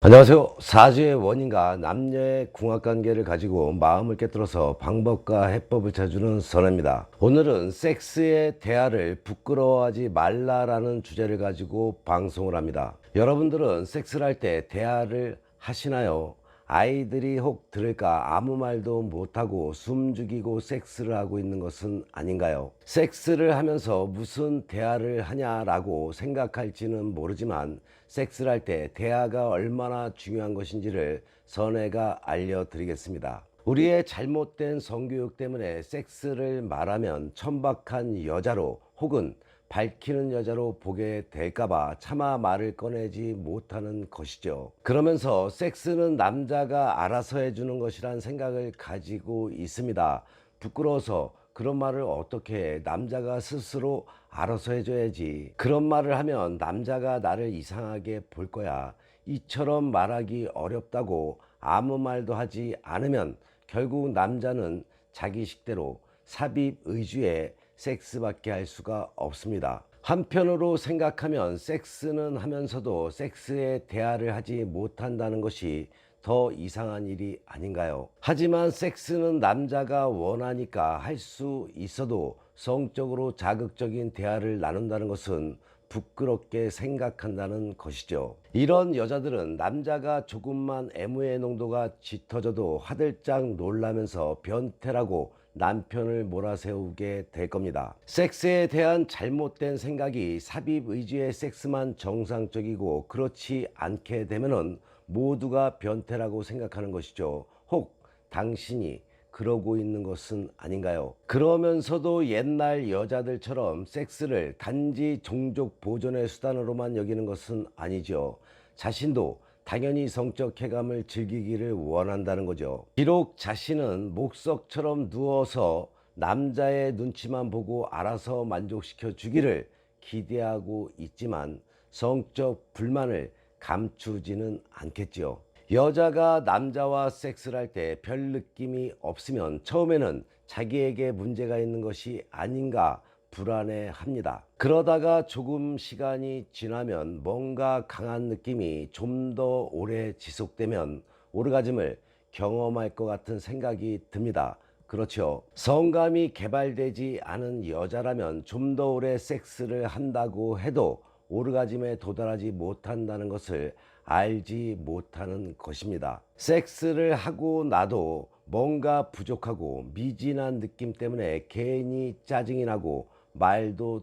안녕하세요. 사주의 원인과 남녀의 궁합관계를 가지고 마음을 깨뜨려서 방법과 해법을 찾아주는 선혜입니다. 오늘은 섹스의 대화를 부끄러워하지 말라라는 주제를 가지고 방송을 합니다. 여러분들은 섹스를 할 때 대화를 하시나요? 아이들이 혹 들을까 아무 말도 못하고 숨죽이고 섹스를 하고 있는 것은 아닌가요? 섹스를 하면서 무슨 대화를 하냐라고 생각할지는 모르지만 섹스를 할 때 대화가 얼마나 중요한 것인지를 선혜가 알려드리겠습니다. 우리의 잘못된 성교육 때문에 섹스를 말하면 천박한 여자로 혹은 밝히는 여자로 보게 될까봐 차마 말을 꺼내지 못하는 것이죠. 그러면서 섹스는 남자가 알아서 해주는 것이란 생각을 가지고 있습니다. 부끄러워서 그런 말을 어떻게 해? 남자가 스스로 알아서 해줘야지. 그런 말을 하면 남자가 나를 이상하게 볼 거야. 이처럼 말하기 어렵다고 아무 말도 하지 않으면 결국 남자는 자기 식대로 삽입 의주의 섹스밖에 할 수가 없습니다. 한편으로 생각하면 섹스는 하면서도 섹스에 대화를 하지 못한다는 것이 더 이상한 일이 아닌가요? 하지만 섹스는 남자가 원하니까 할 수 있어도 성적으로 자극적인 대화를 나눈다는 것은 부끄럽게 생각한다는 것이죠. 이런 여자들은 남자가 조금만 애무의 농도가 짙어져도 화들짝 놀라면서 변태라고 남편을 몰아세우게 될 겁니다. 섹스에 대한 잘못된 생각이 삽입 의지의 섹스만 정상적이고 그렇지 않게 되면은 모두가 변태라고 생각하는 것이죠. 혹 당신이 그러고 있는 것은 아닌가요? 그러면서도 옛날 여자들처럼 섹스를 단지 종족 보존의 수단으로만 여기는 것은 아니죠. 자신도 당연히 성적 쾌감을 즐기기를 원한다는 거죠. 비록 자신은 목석처럼 누워서 남자의 눈치만 보고 알아서 만족시켜 주기를 기대하고 있지만 성적 불만을 감추지는 않겠지요. 여자가 남자와 섹스를 할 때 별 느낌이 없으면 처음에는 자기에게 문제가 있는 것이 아닌가 불안해합니다. 그러다가 조금 시간이 지나면 뭔가 강한 느낌이 좀 더 오래 지속되면 오르가즘을 경험할 것 같은 생각이 듭니다. 그렇죠. 성감이 개발되지 않은 여자라면 좀 더 오래 섹스를 한다고 해도 오르가즘에 도달하지 못한다는 것을 알지 못하는 것입니다. 섹스를 하고 나도 뭔가 부족하고 미진한 느낌 때문에 괜히 짜증이 나고 말도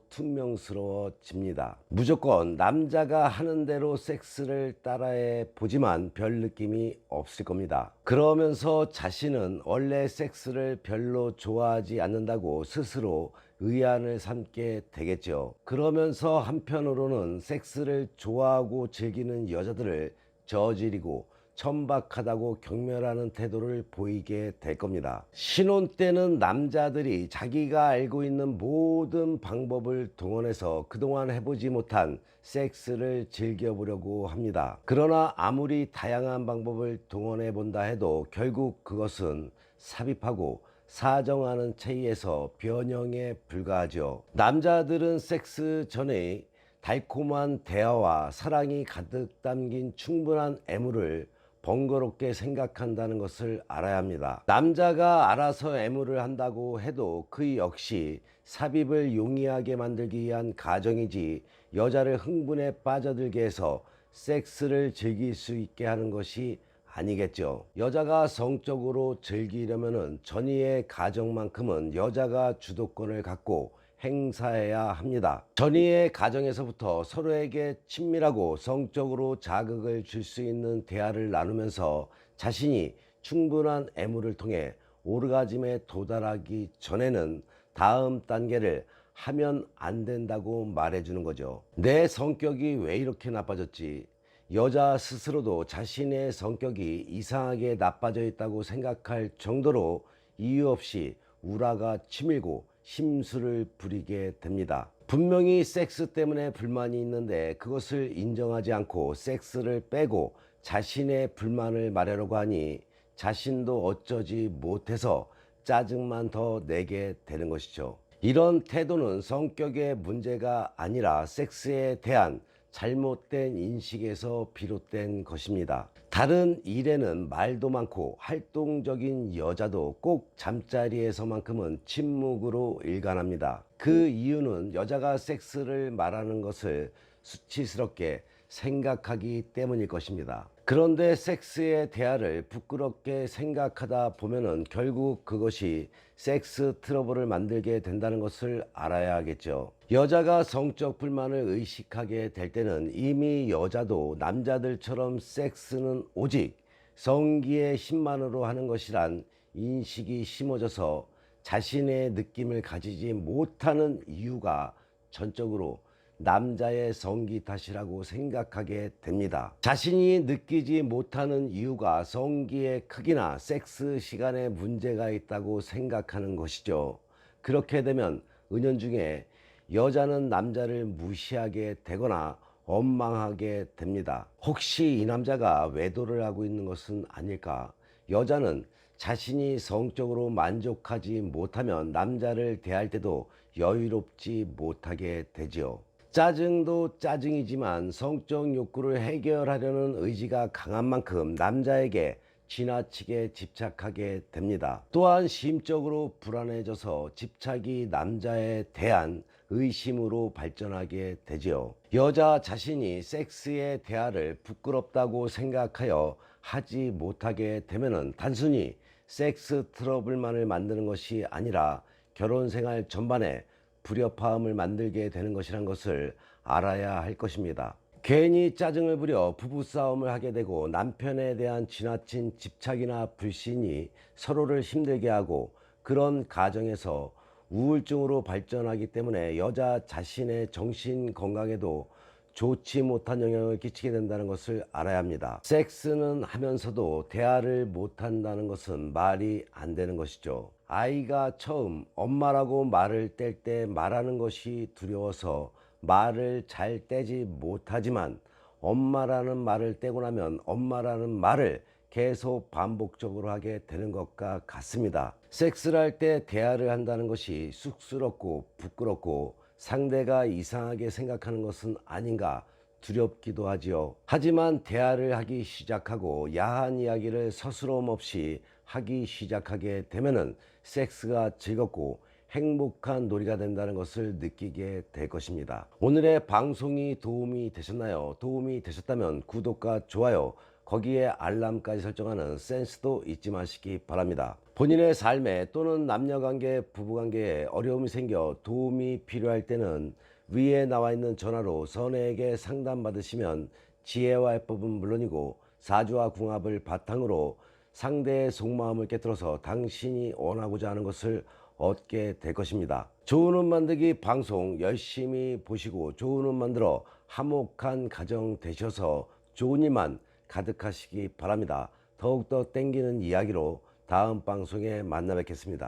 퉁명스러워집니다. 무조건 남자가 하는 대로 섹스를 따라해 보지만 별 느낌이 없을 겁니다. 그러면서 자신은 원래 섹스를 별로 좋아하지 않는다고 스스로 의안을 삼게 되겠죠. 그러면서 한편으로는 섹스를 좋아하고 즐기는 여자들을 저지르고 천박하다고 경멸하는 태도를 보이게 될 겁니다. 신혼 때는 남자들이 자기가 알고 있는 모든 방법을 동원해서 그동안 해보지 못한 섹스를 즐겨보려고 합니다. 그러나 아무리 다양한 방법을 동원해 본다 해도 결국 그것은 삽입하고 사정하는 체위에서 변형에 불과하죠. 남자들은 섹스 전에 달콤한 대화와 사랑이 가득 담긴 충분한 애무를 번거롭게 생각한다는 것을 알아야 합니다. 남자가 알아서 애무를 한다고 해도 그 역시 삽입을 용이하게 만들기 위한 가정이지 여자를 흥분에 빠져들게 해서 섹스를 즐길 수 있게 하는 것이 아니겠죠. 여자가 성적으로 즐기려면 전이의 가정만큼은 여자가 주도권을 갖고 행사해야 합니다. 전이의 가정에서부터 서로에게 친밀하고 성적으로 자극을 줄 수 있는 대화를 나누면서 자신이 충분한 애무를 통해 오르가즘에 도달하기 전에는 다음 단계를 하면 안 된다고 말해주는 거죠. 내 성격이 왜 이렇게 나빠졌지? 여자 스스로도 자신의 성격이 이상하게 나빠져 있다고 생각할 정도로 이유 없이 우라가 치밀고 심술을 부리게 됩니다. 분명히 섹스 때문에 불만이 있는데 그것을 인정하지 않고 섹스를 빼고 자신의 불만을 말하려고 하니 자신도 어쩌지 못해서 짜증만 더 내게 되는 것이죠. 이런 태도는 성격의 문제가 아니라 섹스에 대한 잘못된 인식에서 비롯된 것입니다. 다른 일에는 말도 많고 활동적인 여자도 꼭 잠자리에서만큼은 침묵으로 일관합니다. 그 이유는 여자가 섹스를 말하는 것을 수치스럽게 생각하기 때문일 것입니다. 그런데 섹스의 대화를 부끄럽게 생각하다 보면은 결국 그것이 섹스 트러블을 만들게 된다는 것을 알아야 하겠죠. 여자가 성적 불만을 의식하게 될 때는 이미 여자도 남자들처럼 섹스는 오직 성기의 힘만으로 하는 것이란 인식이 심어져서 자신의 느낌을 가지지 못하는 이유가 전적으로 남자의 성기 탓이라고 생각하게 됩니다. 자신이 느끼지 못하는 이유가 성기의 크기나 섹스 시간에 문제가 있다고 생각하는 것이죠. 그렇게 되면 은연중에 여자는 남자를 무시하게 되거나 원망하게 됩니다. 혹시 이 남자가 외도를 하고 있는 것은 아닐까? 여자는 자신이 성적으로 만족하지 못하면 남자를 대할 때도 여유롭지 못하게 되지요. 짜증도 짜증이지만 성적 욕구를 해결하려는 의지가 강한 만큼 남자에게 지나치게 집착하게 됩니다. 또한 심적으로 불안해져서 집착이 남자에 대한 의심으로 발전하게 되지요. 여자 자신이 섹스의 대화를 부끄럽다고 생각하여 하지 못하게 되면은 단순히 섹스 트러블만을 만드는 것이 아니라 결혼 생활 전반에 불협화음을 만들게 되는 것이란 것을 알아야 할 것입니다. 괜히 짜증을 부려 부부싸움을 하게 되고 남편에 대한 지나친 집착이나 불신이 서로를 힘들게 하고 그런 가정에서 우울증으로 발전하기 때문에 여자 자신의 정신 건강에도 좋지 못한 영향을 끼치게 된다는 것을 알아야 합니다. 섹스는 하면서도 대화를 못한다는 것은 말이 안 되는 것이죠. 아이가 처음 엄마라고 말을 뗄 때 말하는 것이 두려워서 말을 잘 떼지 못하지만 엄마라는 말을 떼고 나면 엄마라는 말을 계속 반복적으로 하게 되는 것과 같습니다. 섹스를 할 때 대화를 한다는 것이 쑥스럽고 부끄럽고 상대가 이상하게 생각하는 것은 아닌가 두렵기도 하지요. 하지만 대화를 하기 시작하고 야한 이야기를 서스럼 없이 하기 시작하게 되면은 섹스가 즐겁고 행복한 놀이가 된다는 것을 느끼게 될 것입니다. 오늘의 방송이 도움이 되셨나요? 도움이 되셨다면 구독과 좋아요, 거기에 알람까지 설정하는 센스도 잊지 마시기 바랍니다. 본인의 삶에 또는 남녀관계, 부부관계에 어려움이 생겨 도움이 필요할 때는 위에 나와 있는 전화로 선혜에게 상담받으시면 지혜와 해법은 물론이고 사주와 궁합을 바탕으로 상대의 속마음을 깨뜨려서 당신이 원하고자 하는 것을 얻게 될 것입니다. 좋은 옷 만들기 방송 열심히 보시고 좋은 옷 만들어 화목한 가정 되셔서 좋은 일만 가득하시기 바랍니다. 더욱더 땡기는 이야기로 다음 방송에 만나 뵙겠습니다.